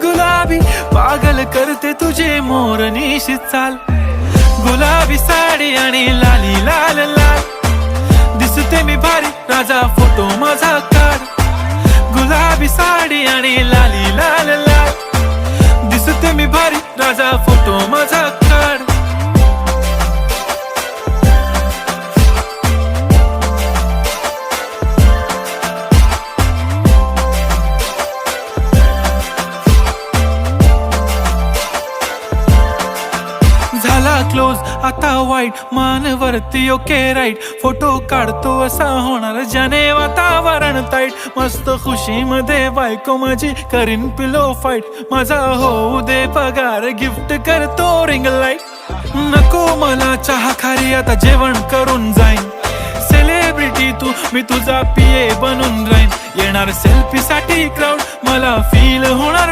गुलाबी पागल करते तुझे मोरनीशी चाल, गुलाबी साडी आणि लाली लाल लाल, दिसते मी भारी राजा फोटो माझा काढ, गुलाबी साडी आणि लाली लाल लाल, दिसते मी भारी राजा फोटो माझा काढ. झाला क्लोज आता वाईट मानवरती ओके राईट, फोटो काढतो असा होणार ज्याने वातावरण ताईट, मस्त खुशी मध्ये बायको माझी करीन पिलो फाईट, माझा होऊ दे पगार गिफ्ट करतो रिंग लाईट, नको मला चहा खारी आता जेवण करून जाईन, सेलिब्रिटी तू मी तुझा पिये बनून राहीन, येणार सेल्फी साठी क्राऊड मला फील होणार